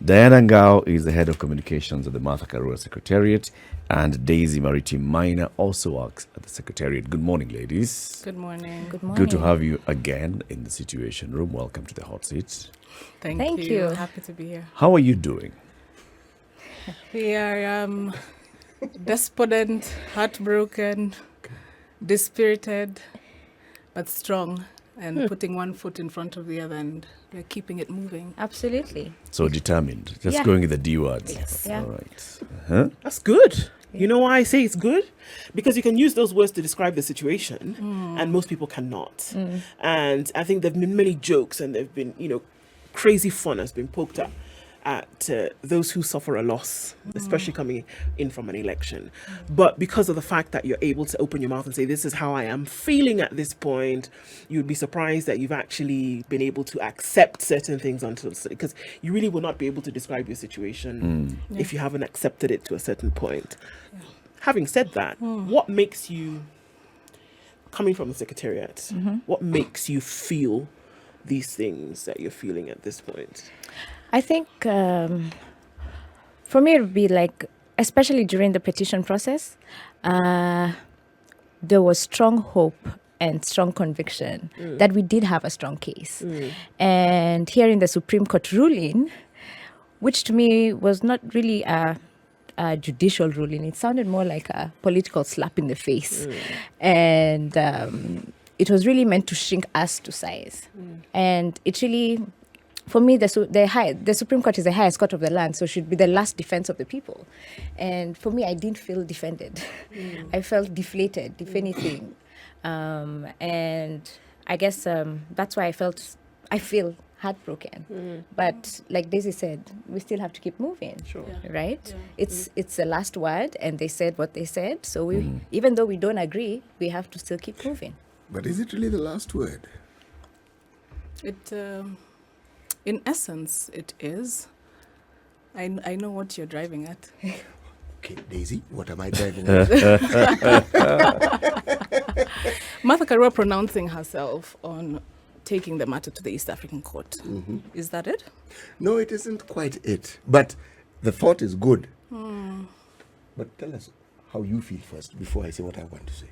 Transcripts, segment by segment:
Diana NGAO is the head of communications at the Martha Karua Secretariat, and Daisy MARITIM Minor also works at the Secretariat. Good morning, ladies. Good morning. Good morning. Good to have you again in the Situation Room. Welcome to the hot seat. Thank you. Happy to be here. How are you doing? We are despondent, heartbroken, dispirited, but strong, and putting one foot in front of the other, and we're keeping it moving. Absolutely. So determined. Just Yeah. going with the D words. Yes. Yeah. All right. Uh-huh. That's good. You know why I say it's good? Because you can use those words to describe the situation, and most people cannot. And I think there have been many jokes, and there have been, crazy fun has been poked at those who suffer a loss, especially coming in from an election. But because of the fact that you're able to open your mouth and say, this is how I am feeling at this point, you'd be surprised that you've actually been able to accept certain things until, because you really will not be able to describe your situation if you haven't accepted it to a certain point. Yeah. Having said that, what makes you, coming from the Secretariat, what makes you feel these things that you're feeling at this point? I think for me it would be like, especially during the petition process, there was strong hope and strong conviction that we did have a strong case. And hearing the Supreme Court ruling, which to me was not really a judicial ruling, it sounded more like a political slap in the face. And it was really meant to shrink us to size. And it really, for me, the Supreme Court is the highest court of the land, so it should be the last defense of the people. And for me, I didn't feel defended. I felt deflated, if anything. And I guess that's why I feel heartbroken. But like Daisy said, we still have to keep moving. Sure. Yeah. Right? Yeah. It's the last word, and they said what they said. So we, even though we don't agree, we have to still keep moving. But is it really the last word? It, in essence, it is. I know what you're driving at. Okay, Daisy, what am I driving at? Martha Karua pronouncing herself on taking the matter to the East African Court. Is that it? No, it isn't quite it. But the thought is good. But tell us how you feel first before I say what I want to say.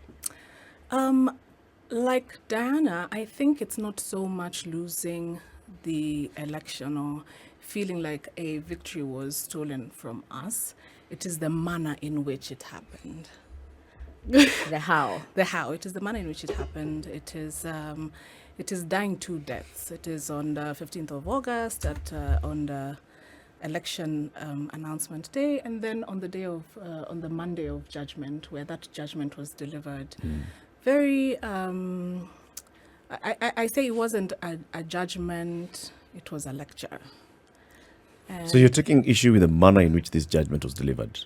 Like Diana, I think it's not so much losing the election or feeling like a victory was stolen from us. It is the manner in which it happened. The how. The how. It is the manner in which it happened. It is dying two deaths. It is on the 15th of August on the election announcement day, and then on the day of on the Monday of judgment, where that judgment was delivered. Very, I say it wasn't a judgment, it was a lecture. So you're taking issue with the manner in which this judgment was delivered.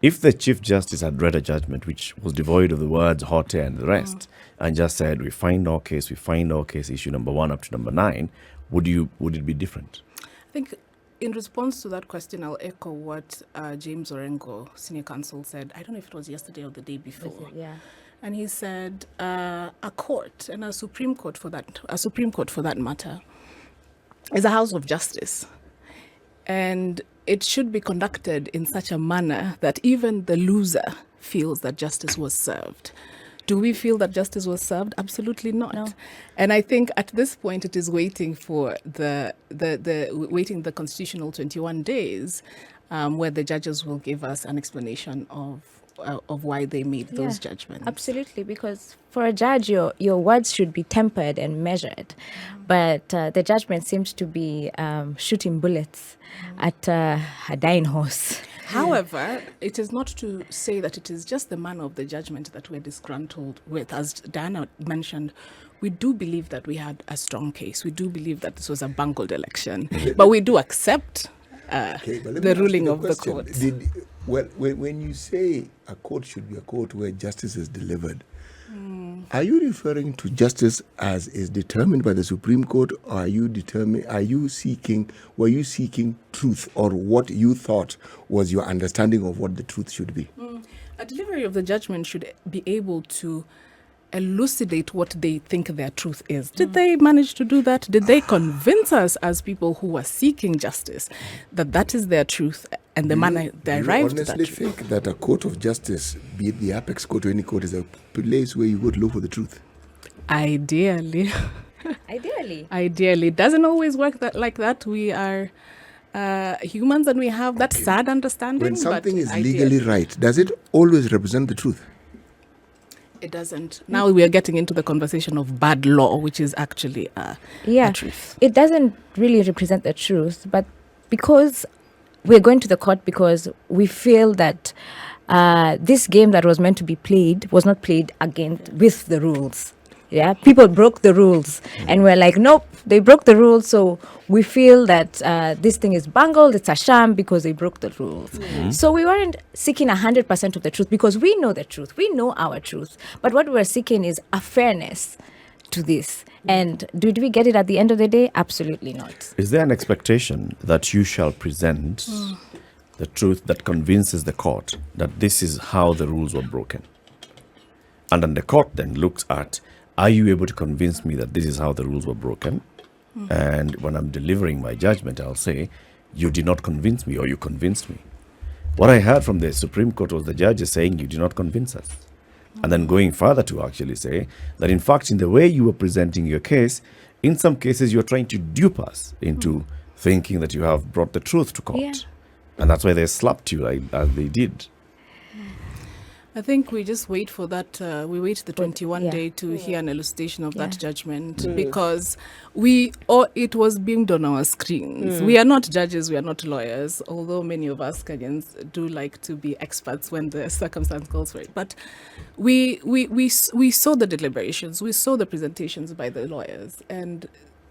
If the Chief Justice had read a judgment which was devoid of the words hot air and the rest, and just said, we find our case, issue number 1 up to number 9, would it be different? I think in response to that question, I'll echo what James Orengo, Senior Counsel, said. I don't know if it was yesterday or the day before. Yeah. And he said a court, and a Supreme Court for that matter, is a house of justice. And it should be conducted in such a manner that even the loser feels that justice was served. Do we feel that justice was served? Absolutely not. No. And I think at this point it is waiting for the constitutional 21 days where the judges will give us an explanation of why they made those judgments. Absolutely, because for a judge, your words should be tempered and measured. But the judgment seems to be shooting bullets at a dying horse. However, it is not to say that it is just the manner of the judgment that we're disgruntled with. As Diana mentioned, we do believe that we had a strong case. We do believe that this was a bungled election. But we do accept the ruling of the court. When you say a court should be a court where justice is delivered, are you referring to justice as is determined by the Supreme Court, or were you seeking truth, or what you thought was your understanding of what the truth should be? A delivery of the judgment should be able to elucidate what they think their truth is. Did they manage to do that? Did they convince us as people who are seeking justice that that is their truth and the manner they arrived at that honestly truth? think that a court of justice, be it the apex court or any court, is a place where you go to look for the truth? Ideally. Ideally. It doesn't always work like that. We are humans and we have that sad understanding. When something but is legally right, does it always represent the truth? It doesn't. Now we are getting into the conversation of bad law, which is actually a truth. It doesn't really represent the truth, but because we're going to the court because we feel that this game that was meant to be played was not played again with the rules. Yeah, people broke the rules, and we're like, nope, they broke the rules, so we feel that this thing is bungled, it's a sham because they broke the rules. So we weren't seeking 100% of the truth because we know the truth, we know our truth, but what we're seeking is a fairness to this. And did we get it at the end of the day? Absolutely not. Is there an expectation that you shall present the truth that convinces the court that this is how the rules were broken? And then the court then looks at, are you able to convince me that this is how the rules were broken? And when I'm delivering my judgment, I'll say, you did not convince me, or you convinced me. What I heard from the Supreme Court was the judges saying, you did not convince us. And then going further to actually say that, in fact, in the way you were presenting your case, in some cases, you're trying to dupe us into thinking that you have brought the truth to court. Yeah. And that's why they slapped you as they did. I think we just wait for that. We wait the 21 day to hear an elucidation of that Yeah. judgment because it was beamed on our screens. We are not judges, we are not lawyers, although many of us Kenyans do like to be experts when the circumstance calls for it. But we saw the deliberations, we saw the presentations by the lawyers, and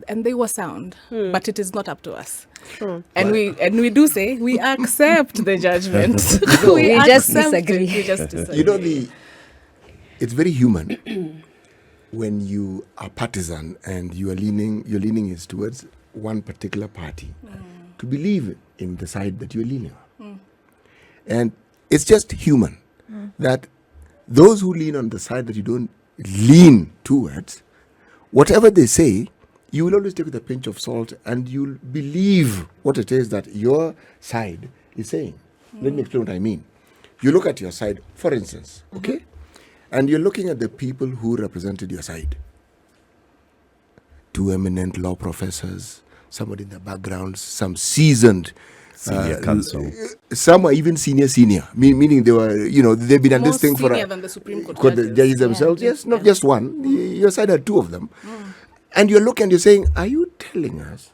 they were sound, but it is not up to us. Sure. And we do say we accept the judgment. We just accept it. disagree. We just disagree. You know, it's very human when you are partisan and your leaning is towards one particular party to believe in the side that you're leaning on. And it's just human that those who lean on the side that you don't lean towards, whatever they say, you will always take with a pinch of salt and you'll believe what it is that your side is saying. Let me explain what I mean. You look at your side, for instance, okay? And you're looking at the people who represented your side. 2 eminent law professors, somebody in the background, some seasoned Senior counsel. some are even senior, meaning they were, they've been on More this thing for senior than the Supreme Court the judges. judges themselves. Yes, not just one. Your side had 2 of them. And you're looking and you're saying, are you telling us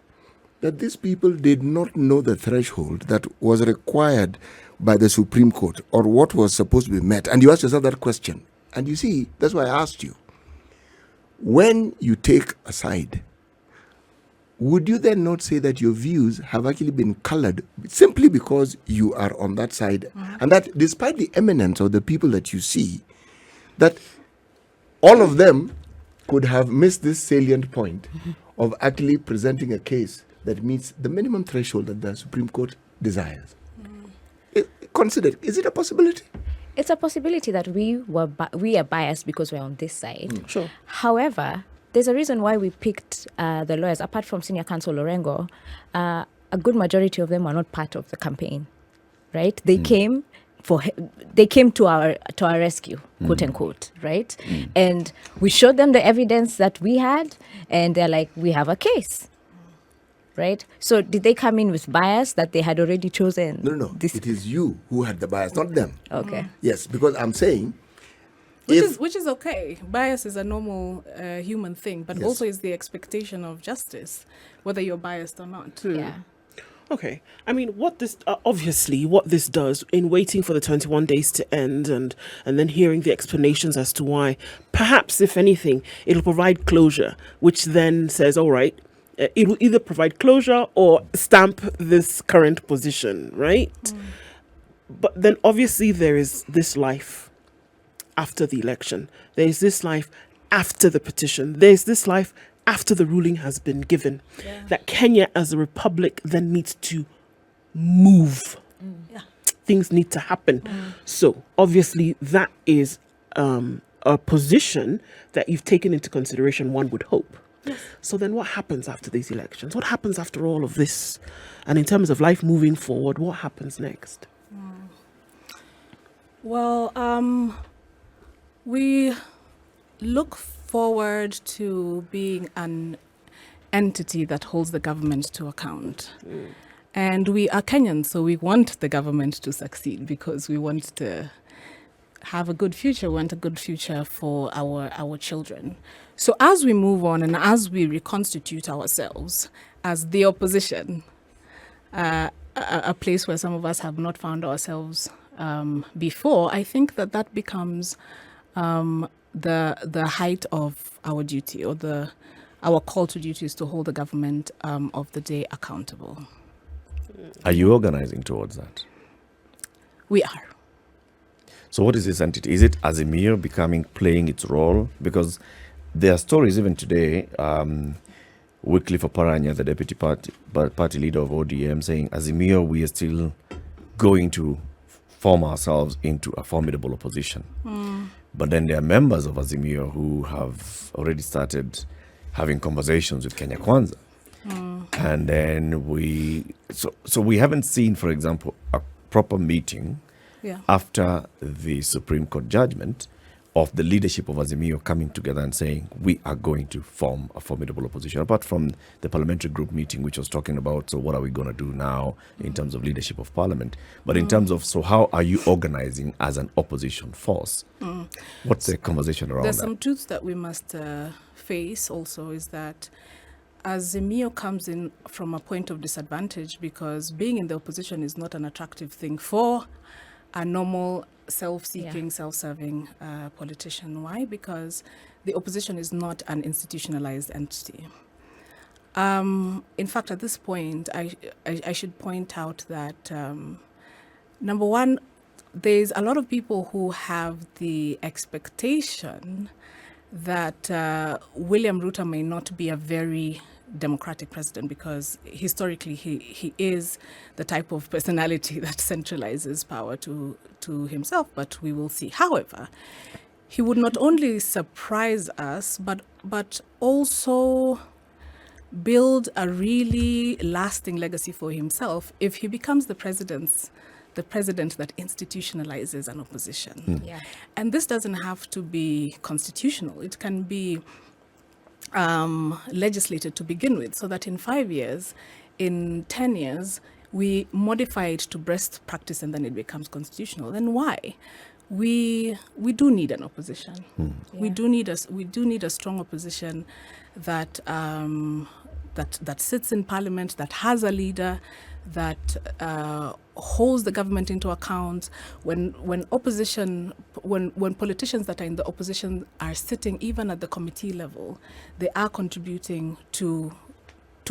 that these people did not know the threshold that was required by the Supreme Court or what was supposed to be met? And you ask yourself that question. And you see, that's why I asked you. When you take a side, would you then not say that your views have actually been colored simply because you are on that side? And that despite the eminence of the people that you see, that all of them could have missed this salient point of actually presenting a case that meets the minimum threshold that the Supreme Court desires. Consider, is it a possibility? It's a possibility that we are biased because we're on this side. Sure. However, there's a reason why we picked the lawyers. Apart from Senior Counsel Lorengo, a good majority of them were not part of the campaign, right? They came to our rescue, quote unquote, right? And we showed them the evidence that we had, and they're like, we have a case, right? So did they come in with bias that they had already chosen? No. This? It is you who had the bias, not them. Okay. Yes, because I'm saying, Which is okay. Bias is a normal human thing, but Yes. also is the expectation of justice, whether you're biased or not. Yeah. Okay. I mean, what this does in waiting for the 21 days to end and then hearing the explanations as to why, perhaps, if anything, it'll provide closure, which then says, all right, it will either provide closure or stamp this current position, right? But then obviously there is this life after the election. There is this life after the petition. There is this life after the ruling has been given, that Kenya as a republic then needs to move. Things need to happen. So obviously that is a position that you've taken into consideration, one would hope. So then what happens after these elections? What happens after all of this? And in terms of life moving forward, what happens next? Well, we look forward to being an entity that holds the government to account. And we are Kenyans, so we want the government to succeed because we want to have a good future. We want a good future for our children. So as we move on and as we reconstitute ourselves as the opposition, a place where some of us have not found ourselves before, I think that becomes the height of our duty, or our call to duty is to hold the government of the day accountable. Are you organizing towards that? We are. So what is this entity? Is it Azimio playing its role? Because there are stories even today, Wycliffe Oparanya, the deputy party leader of ODM, saying, Azimio, we are still going to form ourselves into a formidable opposition. But then there are members of Azimio who have already started having conversations with Kenya Kwanza. And then we haven't seen, for example, a proper meeting after the Supreme Court judgment of the leadership of Azimio coming together and saying, we are going to form a formidable opposition, apart from the parliamentary group meeting, which was talking about, so what are we going to do now in terms of leadership of parliament? But in terms of, so how are you organizing as an opposition force? What's the conversation around There's that? some truths that we must face also, is that Azimio comes in from a point of disadvantage because being in the opposition is not an attractive thing for a normal self-seeking, self-serving politician. Why? Because the opposition is not an institutionalized entity. In fact, at this point, I should point out that, number one, there's a lot of people who have the expectation that William Ruto may not be a very democratic president because historically he is the type of personality that centralizes power to himself, but we will see. However, he would not only surprise us, but also build a really lasting legacy for himself if he becomes the president that institutionalizes an opposition. And this doesn't have to be constitutional. It can be legislated to begin with, so that in 5 years, in 10 years, we modify it to best practice and then it becomes constitutional. Then why? We do need an opposition. We do need a strong opposition that sits in parliament, that has a leader, that holds the government into account. When politicians that are in the opposition are sitting even at the committee level, they are contributing to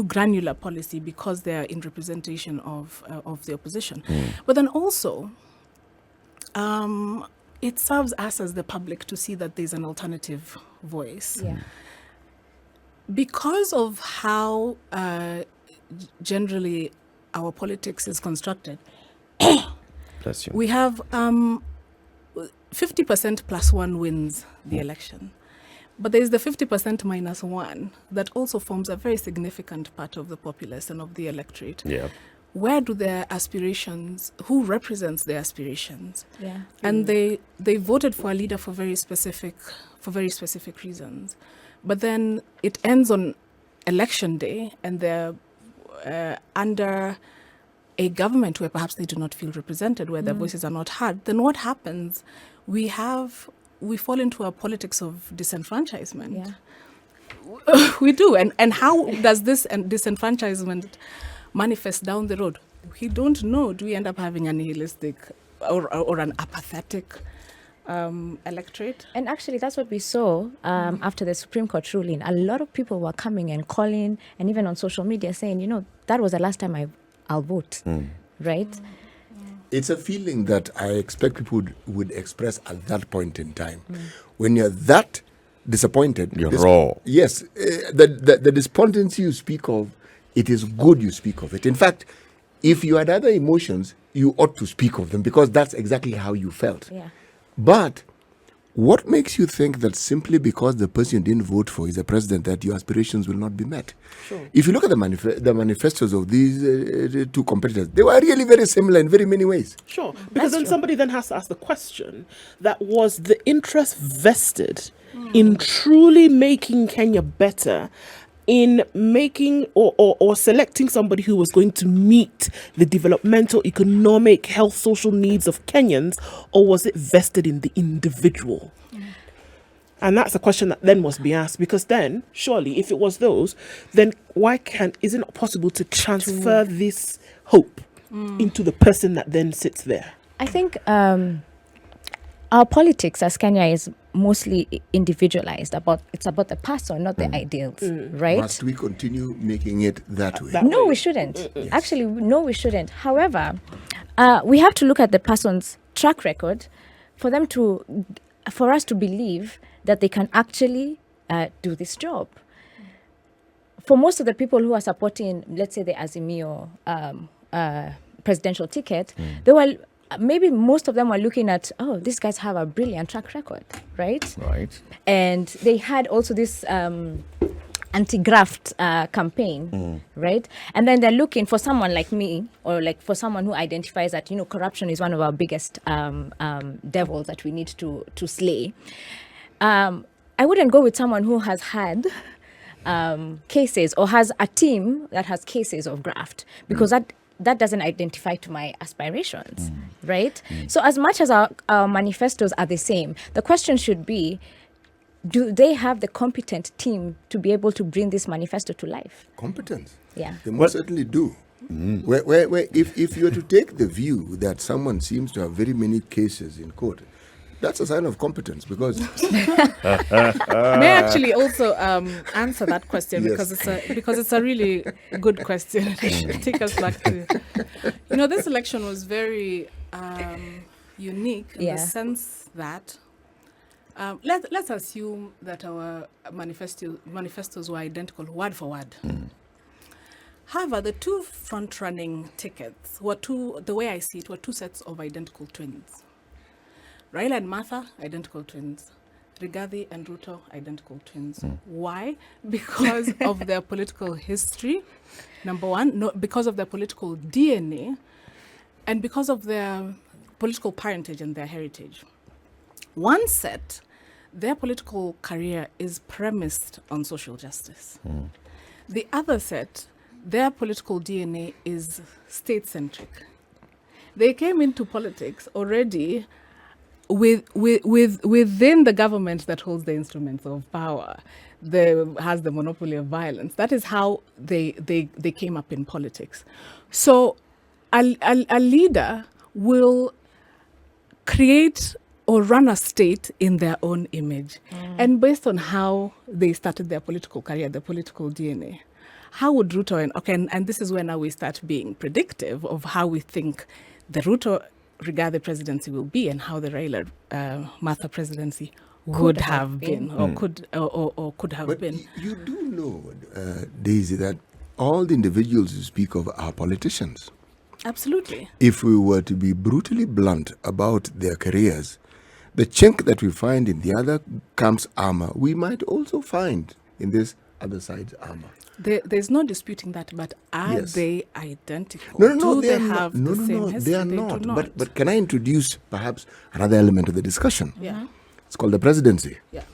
granular policy because they are in representation of the opposition. But then also, it serves us as the public to see that there's an alternative voice. Because of how generally our politics is constructed, Bless you. we have 50% plus one wins the election. But there is the 50% minus one that also forms a very significant part of the populace and of the electorate. Where do their aspirations, who represents their aspirations? And they voted for a leader for very specific reasons. But then it ends on election day and they're under a government where perhaps they do not feel represented, where their voices are not heard. Then what happens? We fall into a politics of disenfranchisement. We do. And how does this disenfranchisement manifest down the road? We don't know. Do we end up having a nihilistic or an apathetic electorate? And actually, that's what we saw after the Supreme Court ruling. A lot of people were coming and calling, and even on social media saying, that was the last time I'll vote, right? It's a feeling that I expect people would express at that point in time. When you're that disappointed. You're raw. Yes. The despondency you speak of, it is good you speak of it. In fact, if you had other emotions, you ought to speak of them because that's exactly how you felt. Yeah. But What makes you think that simply because the person you didn't vote for is the president that your aspirations will not be met? Sure. If you look at the manifestos of these two competitors, they were really very similar in very many ways. Sure, because then somebody then has to ask the question, that was the interest vested in truly making Kenya better, in making or selecting somebody who was going to meet the developmental, economic, health, social needs of Kenyans, or was it vested in the individual? And that's a question that then must be asked, because then, surely, if it was those, then is it not possible to transfer this hope into the person that then sits there? I think our politics as Kenya is mostly individualized. It's about the person, not the ideals, right? Must we continue making it that way? No, we shouldn't. Actually, no, we shouldn't. However, we have to look at the person's track record for us to believe that they can actually do this job. For most of the people who are supporting, let's say, the Azimio presidential ticket, they were maybe most of them were looking at, oh, these guys have a brilliant track record, right? Right. And they had also this anti-graft campaign, right? And then they're looking for someone like me, or like for someone who identifies that, corruption is one of our biggest devils that we need to slay. I wouldn't go with someone who has had cases or has a team that has cases of graft, because that doesn't identify to my aspirations, right? So as much as our manifestos are the same, the question should be, do they have the competent team to be able to bring this manifesto to life? Competence. Yeah. They most certainly do. Where if you were to take the view that someone seems to have very many cases in court, that's a sign of competence, because May I actually also answer that question? Yes. because it's a really good question. Take us back to, this election was very unique in the sense that let's assume that our manifestos were identical word for word. However, the two front-running tickets the way I see it, were two sets of identical twins. Raila and Martha, identical twins. Rigathi and Ruto, identical twins. Why? Because of their political history, number one. No, because of their political DNA, and because of their political parentage and their heritage. One set, their political career is premised on social justice. The other set, their political DNA is state-centric. They came into politics already within the government that holds the instruments of power, has the monopoly of violence. That is how they came up in politics. So a leader will create or run a state in their own image. And based on how they started their political career, their political DNA, how would Ruto and this is where now we start being predictive of how we think the Ruto Rigathi presidency will be, and how the Raila Martha presidency would have been, or could have been. You do know, Daisy, that all the individuals you speak of are politicians. Absolutely. If we were to be brutally blunt about their careers, the chink that we find in the other camp's armor, we might also find in this other side's armor. There's no disputing that, but are they identical? No, they have the same history? They are not. But can I introduce perhaps another element of the discussion? Yeah. It's called the presidency. Yeah.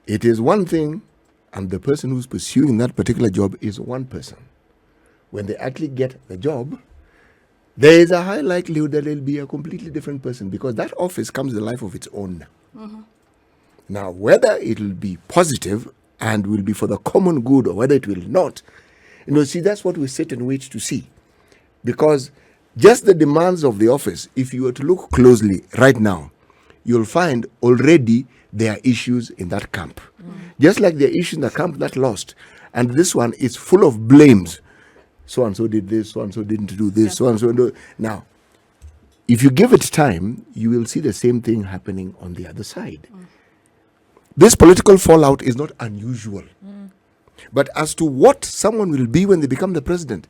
It is one thing, and the person who's pursuing that particular job is one person. When they actually get the job, there is a high likelihood that it'll be a completely different person, because that office comes with a life of its own. Now, whether it will be positive and will be for the common good, or whether it will not, see, that's what we sit and wait to see. Because just the demands of the office, if you were to look closely right now, you'll find already there are issues in that camp. Just like there are issues in the camp that lost. And this one is full of blames. So-and-so did this, so-and-so didn't do this, so-and-so. Now, if you give it time, you will see the same thing happening on the other side. This political fallout is not unusual. But as to what someone will be when they become the president,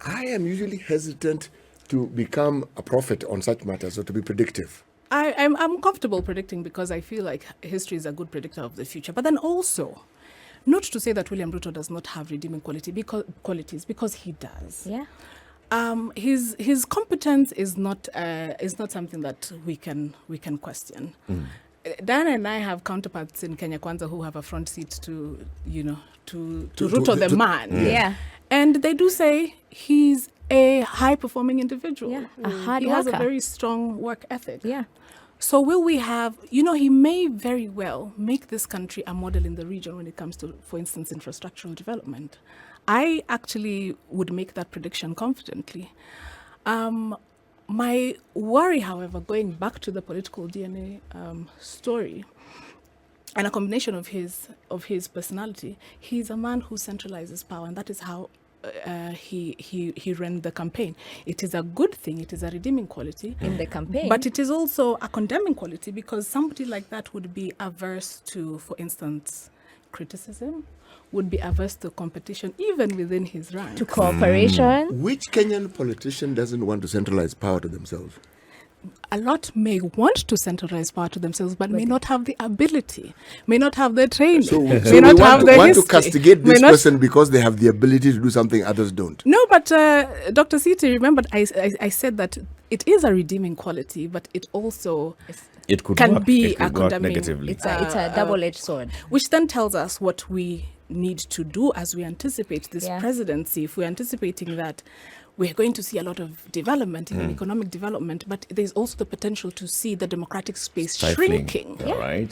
I am usually hesitant to become a prophet on such matters or to be predictive. I'm comfortable predicting because I feel like history is a good predictor of the future. But then also, not to say that William Ruto does not have redeeming qualities, because he does. Yeah. His competence is not something that we can question. Diana and I have counterparts in Kenya Kwanza who have a front seat to Ruto the man. Yeah. And they do say he's a high-performing individual. Yeah, a hard He has a worker. very strong work ethic. Yeah. So will we have, he may very well make this country a model in the region when it comes to, for instance, infrastructural development. I actually would make that prediction confidently. My worry, however, going back to the political DNA story, and a combination of his personality, he's a man who centralizes power, and that is how he ran the campaign. It is a good thing. It is a redeeming quality In the campaign. but it is also a condemning quality, because somebody like that would be averse to, for instance, criticism, would be averse to competition, even within his ranks. to cooperation. Which Kenyan politician doesn't want to centralize power to themselves? A lot may want to centralize power to themselves, but may not have the ability, may not have the training, So may we not have the want to history, castigate may this not- person because they have the ability to do something others don't. No, but Dr. Siti, remember I said that it is a redeeming quality, but it also It could can work. be It could a work condemning. negatively. It's a double-edged sword. Which then tells us what we need to do as we anticipate this Yeah. presidency. If we're anticipating that we're going to see a lot of development in economic development, but there's also the potential to see the democratic space Stifling. shrinking. All right.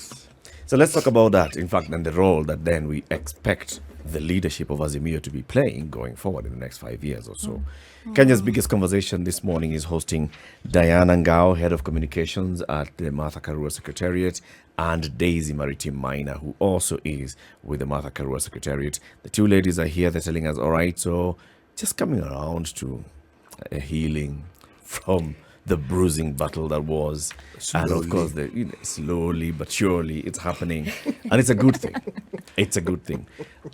So let's talk about that. In fact, and the role that then we expect the leadership of Azimio to be playing going forward in the next 5 years or so. Kenya's biggest conversation this morning is hosting Diana NGAO, Head of Communications at the Martha Karua Secretariat, and Daisy MARITIM Minor, who also is with the Martha Karua Secretariat. The two ladies are here. They're telling us, all right, so just coming around to a healing from the bruising battle that was. And of Slowly. course, slowly but surely it's happening. And it's a good thing. It's a good thing.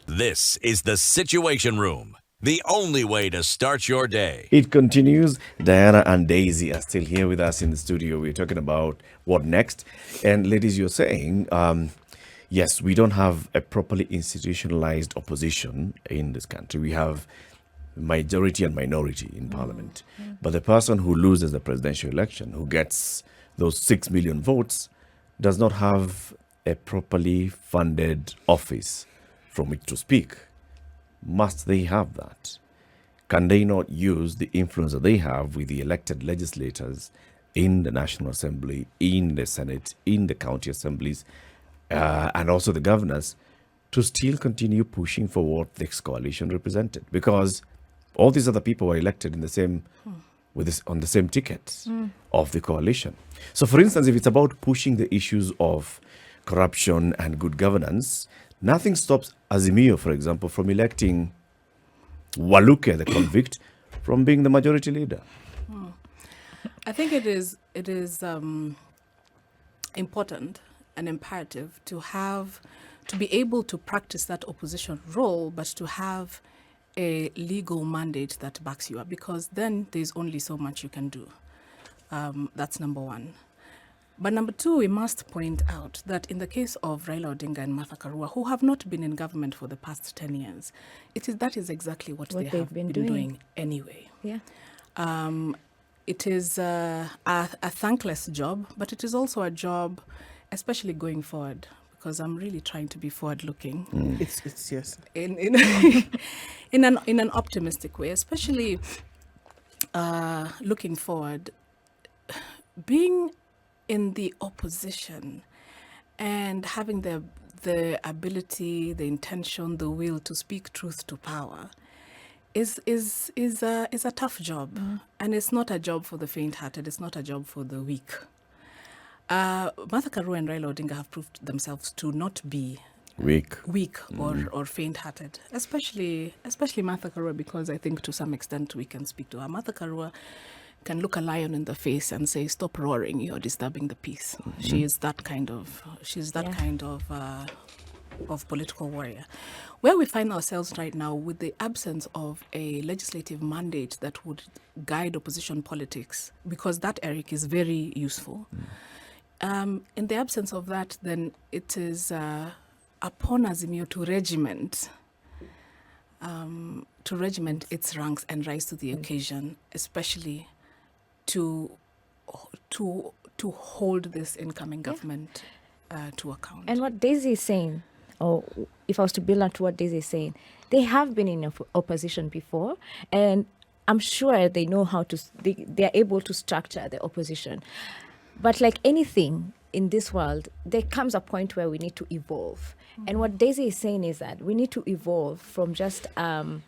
This is the Situation Room, the only way to start your day. It continues. Diana and Daisy are still here with us in the studio. We're talking about what next. And ladies, you're saying, yes, we don't have a properly institutionalized opposition in this country. We have majority and minority in parliament. But the person who loses the presidential election, who gets those 6 million votes, does not have a properly funded office from which to speak. Must they have that? Can they not use the influence that they have with the elected legislators in the National Assembly, in the Senate, in the county assemblies, and also the governors, to still continue pushing for what this coalition represented? Because all these other people were elected in the same, on the same ticket of the coalition. So, for instance, if it's about pushing the issues of corruption and good governance, nothing stops Azimio, for example, from electing Waluke, the convict, from being the majority leader. I think it is important and imperative to be able to practice that opposition role, but to have a legal mandate that backs you up, because then there's only so much you can do. That's number one. But number two, we must point out that in the case of Raila Odinga and Martha Karua, who have not been in government for the past 10 years, that is exactly what they have been doing anyway. Yeah. It is a thankless job, but it is also a job, especially going forward, because I'm really trying to be forward-looking. It's yes. In an optimistic way, especially looking forward, being in the opposition and having the ability, the intention, the will to speak truth to power is a tough job, and it's not a job for the faint-hearted. It's not a job for the weak. Martha Karua and Raila Odinga have proved themselves to not be weak or faint-hearted, especially Martha Karua, because I think to some extent we can speak to her. Martha Karua can look a lion in the face and say, "Stop roaring! You're disturbing the peace." She is that kind of. Of political warrior. Where we find ourselves right now, with the absence of a legislative mandate that would guide opposition politics, because that, Eric, is very useful. In the absence of that, then it is upon Azimio to regiment its ranks and rise to the occasion, especially to hold this incoming government to account. And what Daisy is saying, or if I was to build on to what Daisy is saying, they have been in opposition before, and I'm sure they know how to, they are able to structure the opposition. But like anything in this world, there comes a point where we need to evolve. And what Daisy is saying is that we need to evolve from just an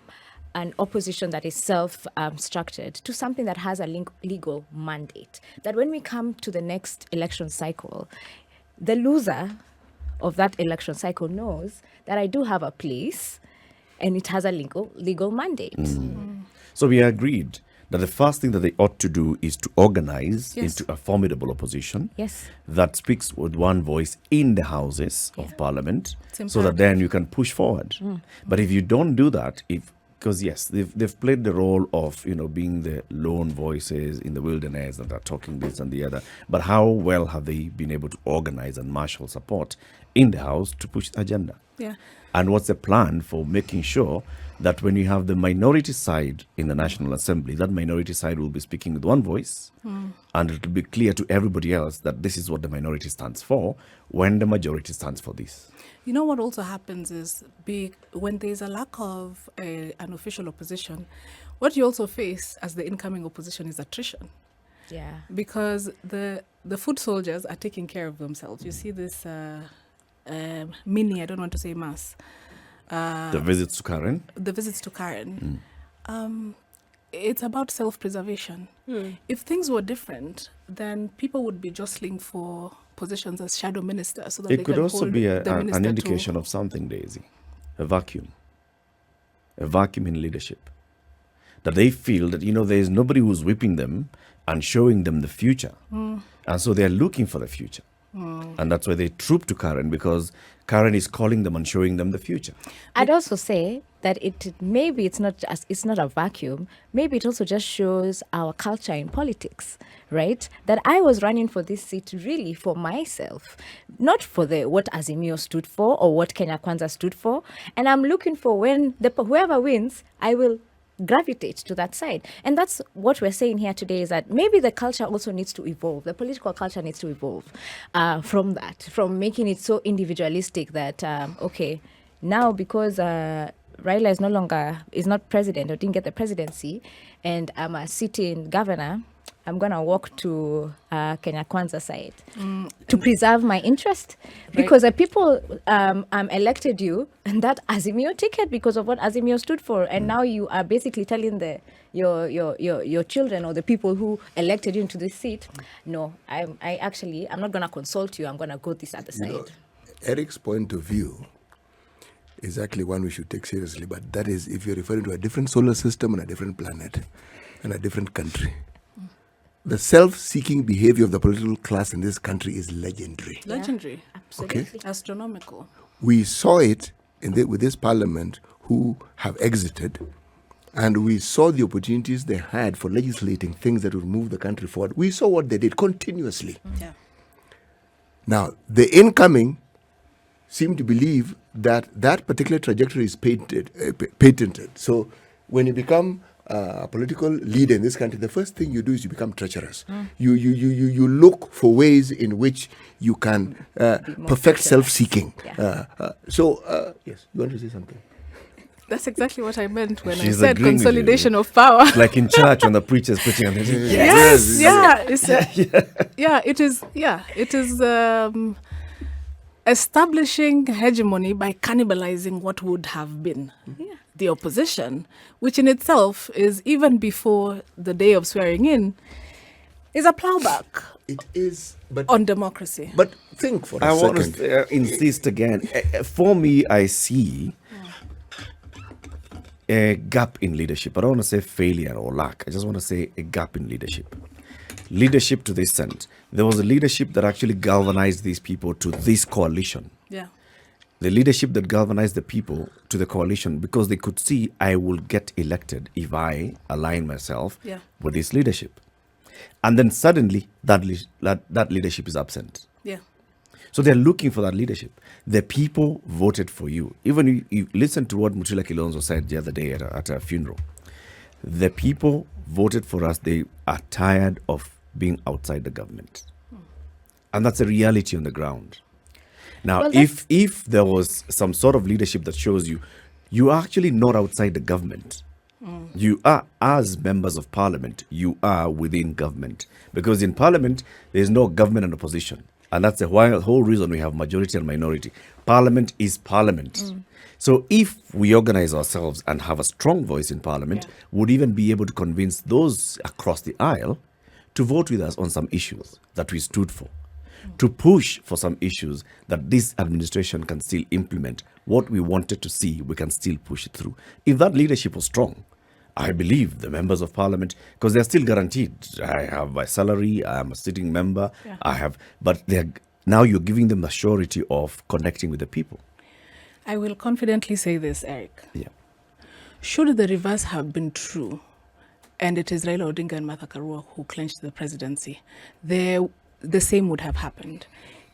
opposition that is self-structured to something that has a legal mandate. That when we come to the next election cycle, the loser of that election cycle knows that I do have a place and it has a legal mandate. So we agreed that the first thing that they ought to do is to organize Yes. into a formidable opposition Yes. that speaks with one voice in the houses of parliament, It's so that imperative. then you can push forward. But if you don't do that, because yes, they've played the role of being the lone voices in the wilderness that are talking this and the other. But how well have they been able to organize and marshal support in the house to push the agenda? Yeah. And what's the plan for making sure that when you have the minority side in the National Assembly, that minority side will be speaking with one voice, and it will be clear to everybody else that this is what the minority stands for when the majority stands for this. You know what also happens is when there's a lack of an official opposition, what you also face as the incoming opposition is attrition. Yeah. Because the foot soldiers are taking care of themselves. You see this mini, I don't want to say mass, The visits to Karen. the visits to Karen. It's about self-preservation. If things were different, then people would be jostling for positions as shadow minister so that they It could can also hold be the an minister indication of something, Daisy. A vacuum in leadership. That they feel that, there is nobody who's whipping them and showing them the future. And so they're looking for the future. And that's why they troop to Karen, because Karen is calling them and showing them the future. I'd also say that maybe it's not a vacuum. Maybe it also just shows our culture in politics, right? That I was running for this seat really for myself, not for what Azimio stood for or what Kenya Kwanza stood for. And I'm looking for when whoever wins, I will gravitate to that side. And that's what we're saying here today, is that maybe the culture also needs to evolve. The political culture needs to evolve from making it so individualistic that, okay, now because Raila is not president or didn't get the presidency, and I'm a sitting governor, I'm going to walk to Kenya Kwanza side to preserve my interest. Because the people elected you and that Azimio ticket because of what Azimio stood for. And now you are basically telling your children or the people who elected you into this seat, no, I'm not going to consult you. I'm going to go this other side. Eric's point of view is actually one we should take seriously, but that is if you're referring to a different solar system and a different planet and a different country. The self-seeking behavior of the political class in this country is legendary. legendary, Absolutely. Okay. astronomical. We saw it with this parliament who have exited, and we saw the opportunities they had for legislating things that would move the country forward. We saw what they did continuously. Yeah. Now, the incoming seem to believe that that particular trajectory is patented. So when you become a political leader in this country, the first thing you do is you become treacherous. You look for ways in which you can perfect self-seeking. Yeah. Yes, you want to say something? That's exactly what I meant when She's I said agreeing with you. consolidation of power. Like in church when the preacher's preaching and Yes, yeah, it is establishing hegemony by cannibalizing what would have been the opposition, which in itself is, even before the day of swearing in, is a plowback It is, but on democracy. but think for I a want second. to insist again. For me, I see a gap in leadership. I don't want to say failure or lack. I just want to say a gap in leadership. Leadership to this extent. There was a leadership that actually galvanized these people to this coalition. Yeah. The leadership that galvanized the people to the coalition, because they could see I will get elected if I align myself Yeah. with this leadership. And then suddenly that leadership is absent. Yeah. So they're looking for that leadership. The people voted for you. Even you listen to what Mutula Kilonzo said the other day at a funeral. The people voted for us. They are tired of being outside the government. And that's a reality on the ground. Now, Well, if there was some sort of leadership that shows you are actually not outside the government. You are, as members of parliament, you are within government. Because in parliament, there's no government and opposition. And that's the whole reason we have majority and minority. Parliament is parliament. So if we organize ourselves and have a strong voice in parliament, we'd even be able to convince those across the aisle to vote with us on some issues that we stood for. To push for some issues that this administration can still implement. What we wanted to see, we can still push it through. If that leadership was strong, I believe the members of parliament, because they're still guaranteed. I have my salary, I am a sitting member, but now you're giving them the surety of connecting with the people. I will confidently say this, Eric. Yeah. Should the reverse have been true, and it is Raila Odinga and Martha Karua who clinched the presidency, the same would have happened.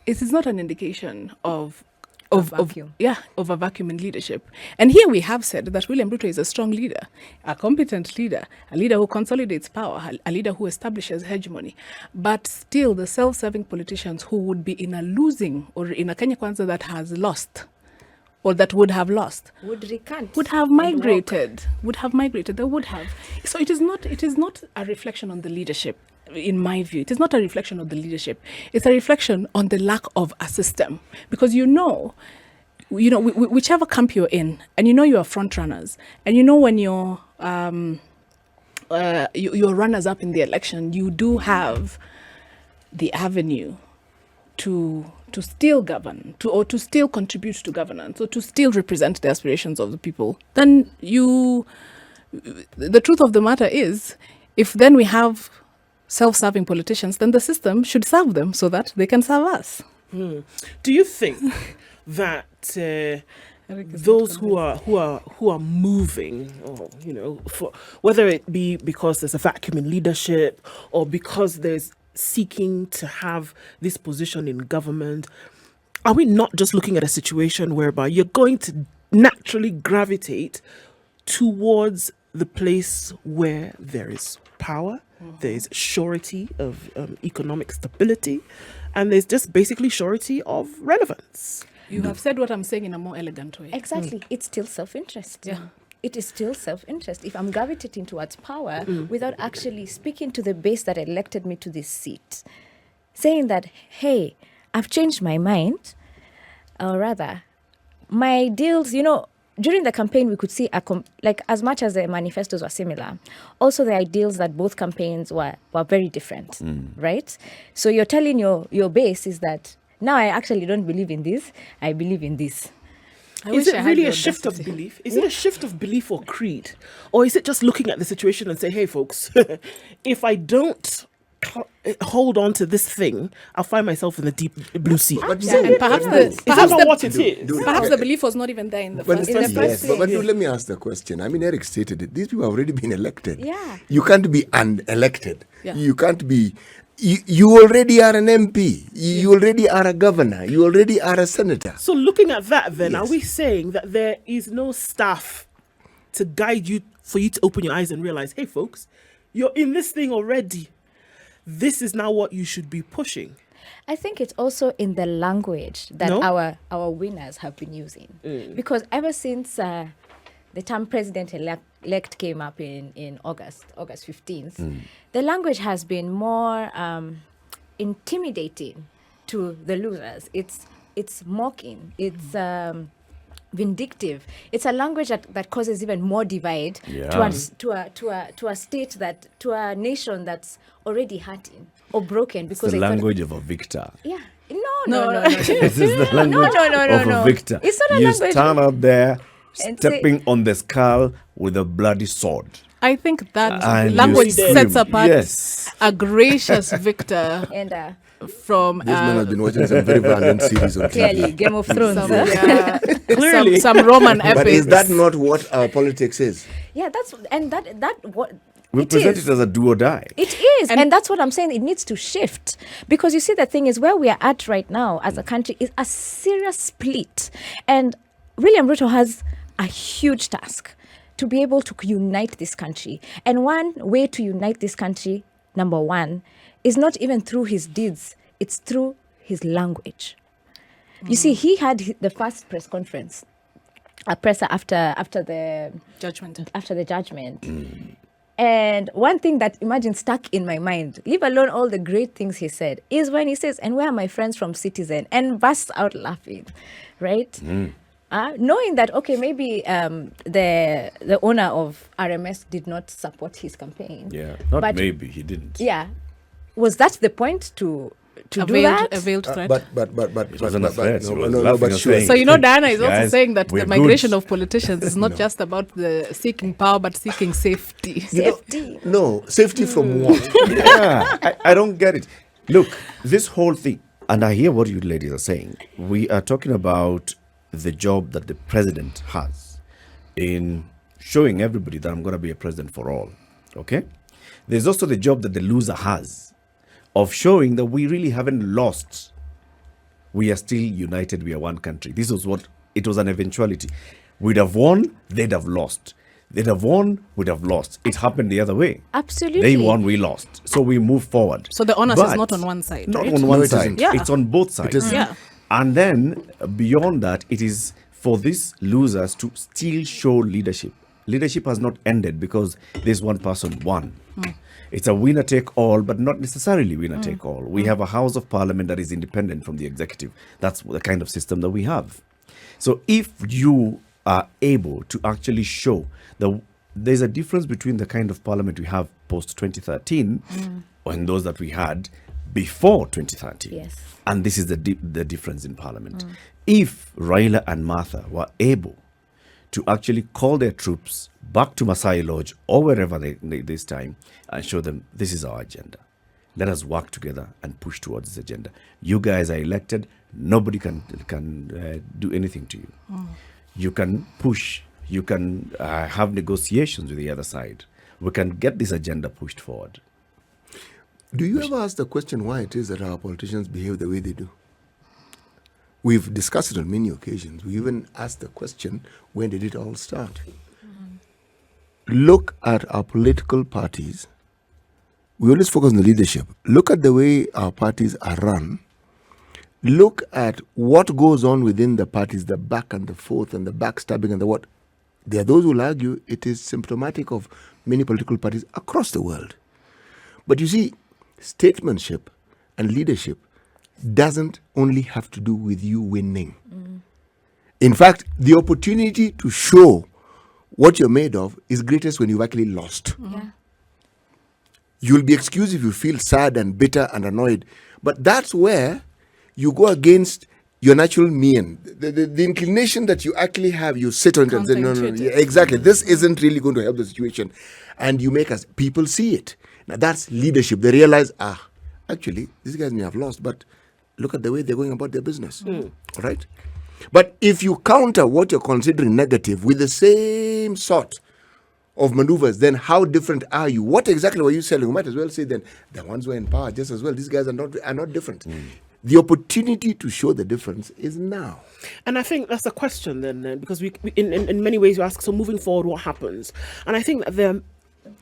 It is not an indication of a vacuum in leadership. And here we have said that William Ruto is a strong leader, a competent leader, a leader who consolidates power, a leader who establishes hegemony. But still, the self-serving politicians who would be in a losing or in a Kenya Kwanza that has lost, or that would have lost, would have migrated. They would have. So it is not a reflection on the leadership. In my view, it is not a reflection of the leadership. It's a reflection on the lack of a system. Because whichever camp you're in, and you are front runners, and when you're runners up in the election, you do have the avenue to still govern, to still contribute to governance, or to still represent the aspirations of the people. Then the truth of the matter is, if then we have self-serving politicians, then the system should serve them so that they can serve us. Do you think that those who are moving, or for whether it be because there's a vacuum in leadership or because there's seeking to have this position in government, are we not just looking at a situation whereby you're going to naturally gravitate towards the place where there is power, there is surety of economic stability, and there's just basically surety of relevance? You have said what I'm saying in a more elegant way. Exactly. It's still self-interest. Yeah. It is still self-interest. If I'm gravitating towards power without actually speaking to the base that elected me to this seat, saying that, hey, I've changed my mind, or rather, my deals, during the campaign, we could see as much as the manifestos were similar, also the ideals that both campaigns were very different, right? So you're telling your base is that now I actually don't believe in this, I believe in this. Is it really a shift of belief? Is it a shift of belief or creed? Or is it just looking at the situation and say, hey, folks, if I don't hold on to this thing, I'll find myself in the deep blue sea. And perhaps the belief was not even there in the first place. But let me ask the question. I mean, Eric stated it. These people have already been elected. Yeah. You can't be unelected. Yeah. You can't be... You already are an MP. You already are a governor. You already are a senator. So looking at that then, are we saying that there is no staff to guide you, for you to open your eyes and realize, hey, folks, you're in this thing already. This is now what you should be pushing. I think it's also in the language that our winners have been using. Because ever since the term president-elect came up in August 15th, the language has been more intimidating to the losers. It's mocking. It's vindictive. It's a language that causes even more divide to a state to a nation that's already hurting or broken. Because it's the language of a victor. Yeah. No. This is the language of a victor. It's not a you language. stand out there stepping on the skull with a bloody sword. I think that And language you scream. sets apart Yes. a gracious victor And from This man has been watching some very violent series on clearly, TV. Game of Thrones. Clearly. some Roman epics. But is that not what our politics is? Yeah, that's what We present it as a do or die. it is. And that's what I'm saying. It needs to shift. Because you see, the thing is, where we are at right now as a country is a serious split. And William Ruto has a huge task to be able to unite this country. And one way to unite this country, number one, is not even through his deeds. It's through his language. You see, he had the first press conference, a presser after the Judgment. After the judgment. And one thing that, imagine, stuck in my mind, leave alone all the great things he said, is when he says, "And where are my friends from Citizen?" and bursts out laughing, right? Knowing that, okay, maybe the owner of RMS did not support his campaign. Yeah, but maybe he didn't. Yeah, was that the point to do that? A veiled threat. But wasn't a threat. He was no, laughing but and sure. saying, So, Diana is also Guys, saying that the we're migration good. of politicians is not just about the seeking power, but seeking safety. No, safety from what? Yeah, I don't get it. Look, this whole thing, and I hear what you ladies are saying. We are talking about the job that the president has in showing everybody that I'm going to be a president for all. Okay? There's also the job that the loser has of showing that we really haven't lost. We are still united. We are one country. This was what it was, an eventuality. We'd have won, they'd have lost. They'd have won, we'd have lost. It happened the other way. Absolutely. They won, we lost. So we move forward. So the onus is But not on one side, Not right? on one it side. isn't. Yeah. It's on both sides. isn't. Yeah. And then beyond that, it is for these losers to still show leadership. Leadership has not ended because this one person won. It's a winner take all, but not necessarily winner take all. We have a House of Parliament that is independent from the executive. That's the kind of system that we have. So if you are able to actually show that there's a difference between the kind of parliament we have post 2013 and those that we had before 2013. Yes. And this is the difference in parliament. If Raila and Martha were able to actually call their troops back to Masai Lodge or wherever they this time and show them this is our agenda. Let us work together and push towards this agenda. You guys are elected. Nobody can do anything to you. You can push. You can have negotiations with the other side. We can get this agenda pushed forward. Do you ever ask the question why it is that our politicians behave the way they do? We've discussed it on many occasions. We even asked the question, when did it all start? Look at our political parties. We always focus on the leadership. Look at the way our parties are run. Look at what goes on within the parties, the back and the forth and the backstabbing and the what. There are those who will argue it is symptomatic of many political parties across the world. But you see, statesmanship and leadership doesn't only have to do with you winning. In fact, the opportunity to show what you're made of is greatest when you've actually lost. Yeah. You'll be excused if you feel sad and bitter and annoyed. But that's where you go against your natural mean. The inclination that you actually have, you sit on it and say, no, yeah, exactly. This isn't really going to help the situation. And you make us, people see it. Now that's leadership. They realize, actually, these guys may have lost, but look at the way they're going about their business. Right? But if you counter what you're considering negative with the same sort of maneuvers, then how different are you? What exactly were you selling? We might as well say then the ones who are in power just as well. These guys are not different. The opportunity to show the difference is now. And I think that's the question then, because we in many ways you ask, so moving forward, what happens? And I think that there are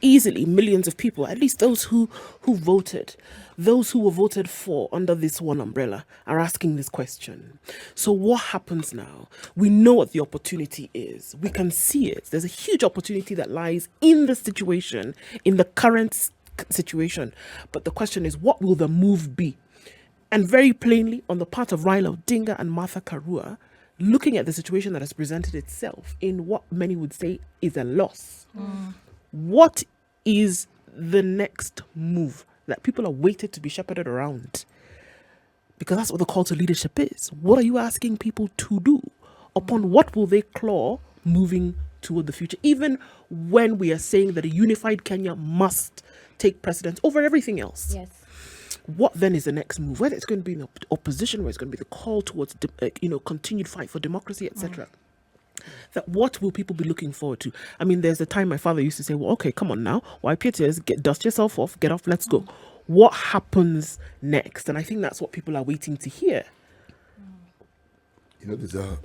easily millions of people, at least those who voted, those who were voted for under this one umbrella are asking this question. So what happens now? We know what the opportunity is. We can see it. There's a huge opportunity that lies in the situation, in the current situation. But the question is, what will the move be? And very plainly, on the part of Raila Odinga and Martha Karua, looking at the situation that has presented itself in what many would say is a loss. What is the next move that people are waited to be shepherded around? Because that's what the call to leadership is. What are you asking people to do? Upon what will they claw moving toward the future? Even when we are saying that a unified Kenya must take precedence over everything else. Yes. What then is the next move? Whether it's going to be in opposition, whether it's going to be the call towards continued fight for democracy, etc. That what will people be looking forward to? I mean, there's a time my father used to say, well, okay, come on now. Why Peters, dust yourself off, get off, let's go. What happens next? And I think that's what people are waiting to hear. You know,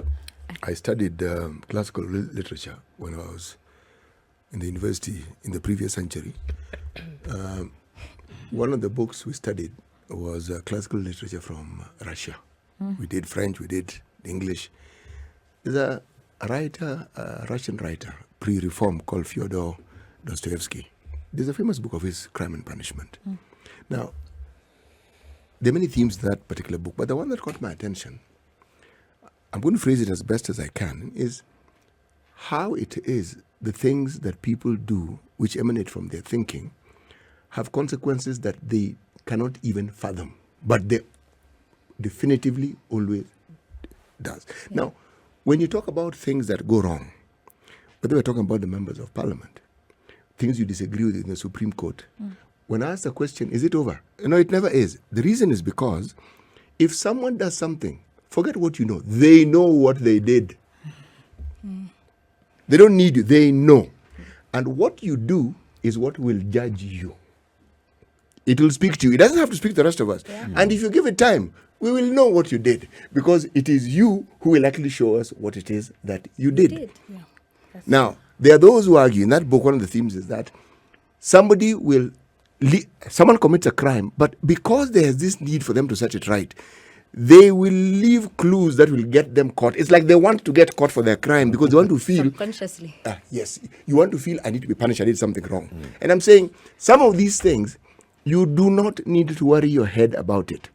I studied classical literature when I was in the university in the previous century. One of the books we studied was classical literature from Russia. We did French, we did English. There's a writer, a Russian writer, pre-reform, called Fyodor Dostoevsky. There's a famous book of his, Crime and Punishment. Now, there are many themes in that particular book, but the one that caught my attention, I'm going to phrase it as best as I can, is how it is the things that people do which emanate from their thinking have consequences that they cannot even fathom, but they definitively always does. Yeah. Now, when you talk about things that go wrong, whether we're talking about the members of parliament, things you disagree with in the Supreme Court, when I ask the question, is it over? No, it never is. The reason is because if someone does something, forget what you know. They know what they did. They don't need you. They know. And what you do is what will judge you. It will speak to you. It doesn't have to speak to the rest of us. Yeah. And if you give it time, we will know what you did, because it is you who will actually show us what it is that you did. Yeah. Now, there are those who argue, in that book, one of the themes is that someone commits a crime, but because there is this need for them to set it right, they will leave clues that will get them caught. It's like they want to get caught for their crime because they want to feel... Subconsciously. Yes. You want to feel, I need to be punished, I did something wrong. And I'm saying, some of these things, you do not need to worry your head about it.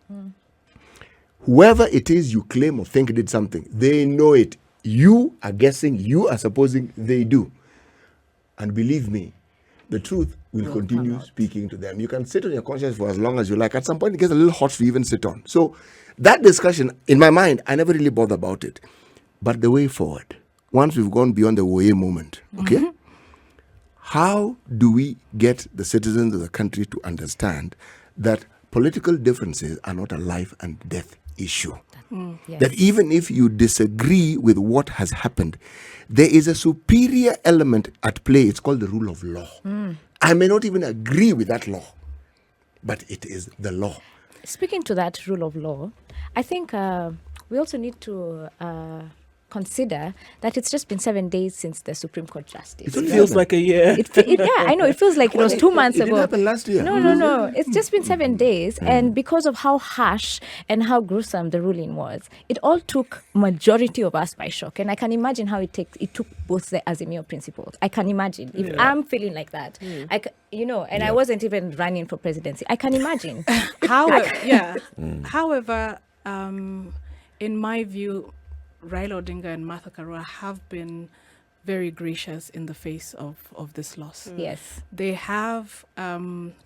Whoever it is you claim or think did something, they know it. You are guessing, you are supposing they do. And believe me, the truth will continue speaking to them. You can sit on your conscience for as long as you like. At some point, it gets a little hot to even sit on. So that discussion, in my mind, I never really bother about it. But the way forward, once we've gone beyond the Woye moment, okay? How do we get the citizens of the country to understand that political differences are not a life and death issue? Yes. That even if you disagree with what has happened, there is a superior element at play. It's called the rule of law. I may not even agree with that law, but it is the law. Speaking to that rule of law, I think we also need to consider that it's just been 7 days since the Supreme Court justice. It feels like a year. Yeah, I know. It feels like it was 2 months ago. It didn't happen last year. No. It's just been 7 days. And because of how harsh and how gruesome the ruling was, it all took majority of us by shock. And I can imagine how it took both the Azimio principles. I can imagine. If I'm feeling like that, I wasn't even running for presidency. I can imagine. However, in my view, Raila Odinga and Martha Karua have been very gracious in the face of this loss. Yes. They have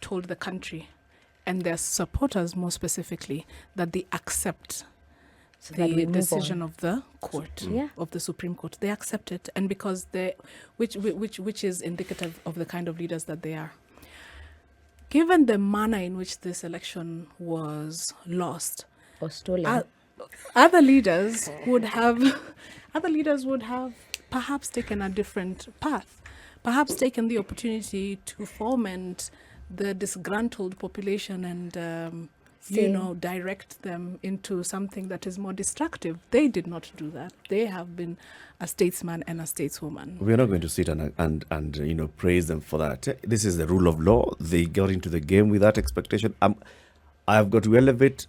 told the country and their supporters more specifically that they accept the decision of the court, of the Supreme Court. They accept it, and because which is indicative of the kind of leaders that they are. Given the manner in which this election was lost or stolen, other leaders would have perhaps taken a different path, perhaps taken the opportunity to foment the disgruntled population and direct them into something that is more destructive. They did not do that. They have been a statesman and a stateswoman. We're not going to sit and praise them for that. This is the rule of law. They got into the game with that expectation. I've got to elevate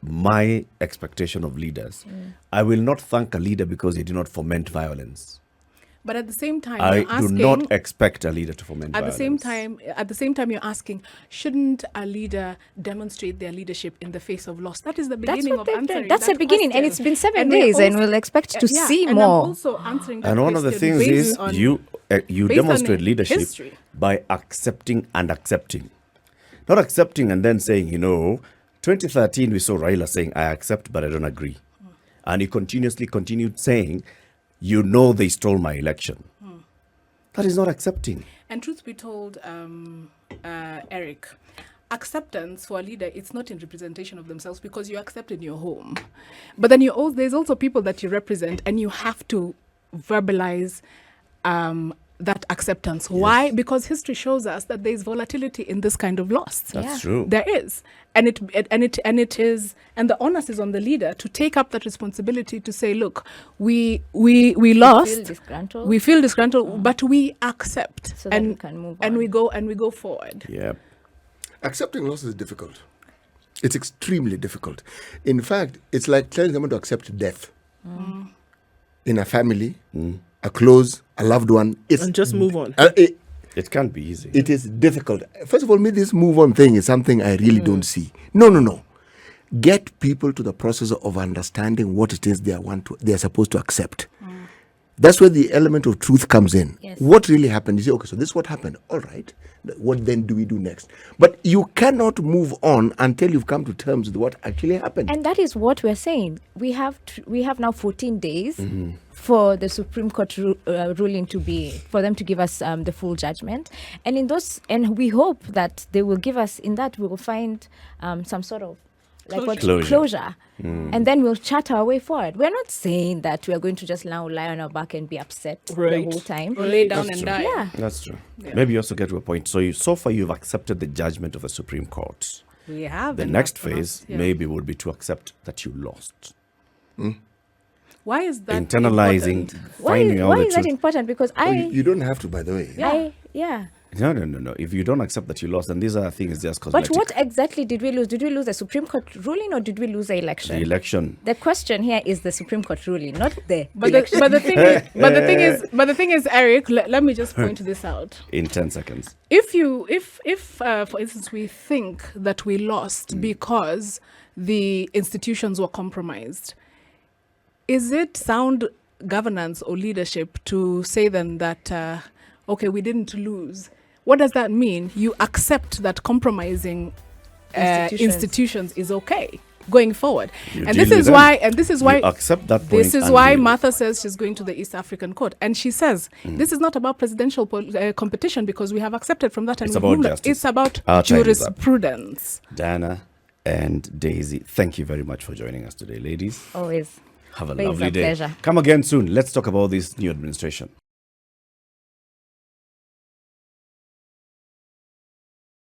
my expectation of leaders. I will not thank a leader because he did not foment violence. But at the same time, I do not expect a leader to foment violence. At the same time, you're asking, shouldn't a leader demonstrate their leadership in the face of loss? That is the beginning of answering. That's the beginning, question. And it's been 7 days, and we'll expect to see more. I'm also answering that and one of the things is you demonstrate leadership history by accepting and accepting, not accepting and then saying, 2013 we saw Raila saying, I accept but I don't agree. And he continued saying, they stole my election. That is not accepting. And truth be told, Eric, acceptance for a leader, it's not in representation of themselves, because you accept in your home. But then there's also people that you represent, and you have to verbalize that acceptance. Why? Because history shows us that there is volatility in this kind of loss. That's true. There is, and the onus is on the leader to take up that responsibility to say, look, we lost, we feel disgruntled, but we accept, So that we can move and on. we go forward. Yeah. Accepting loss is difficult. It's extremely difficult. In fact, it's like telling someone to accept death in a family, a close, a loved one. And just move on. It can't be easy. It is difficult. First of all, this move on thing is something I really don't see. No. Get people to the process of understanding what it is they are supposed to accept. That's where the element of truth comes in. Yes. What really happened? You say, okay, so this is what happened. All right. What then do we do next? But you cannot move on until you've come to terms with what actually happened. And that is what we're saying. We have now 14 days for the Supreme Court ruling for them to give us the full judgment. And we hope that they will give us, in that we will find some sort of closure. And then we'll chat our way forward. We're not saying that we are going to just now lie on our back and be upset the Right. whole time. Or lay down That's and true. die. Yeah. That's true. Maybe you also get to a point. So far you've accepted the judgment of the Supreme Court. We have. The and next not- phase yeah. maybe would be to accept that you lost. Why is that Internalizing, important? finding out Why the is that truth. important? Because You don't have to, by the way. No. If you don't accept that you lost, then these are things just But cosmetic. what exactly did we lose? Did we lose the Supreme Court ruling or did we lose the election? The election. The question here is the Supreme Court ruling, not the But election. the thing is, Eric, let me just point this out. In 10 seconds. If for instance we think that we lost because the institutions were compromised, is it sound governance or leadership to say then that okay, we didn't lose? What does that mean? You accept that compromising institutions is okay going forward. You And deal this with is them. why and this is why You accept that point. this is and why deal with Martha says she's going to the East African Court. And she says, this is not about presidential competition because we have accepted from that. And It's we've about moved on. justice. It's about Our time is up. jurisprudence. Diana and Daisy, thank you very much for joining us today, ladies. Always. Have a Always lovely a day. pleasure. Come again soon. Let's talk about this new administration.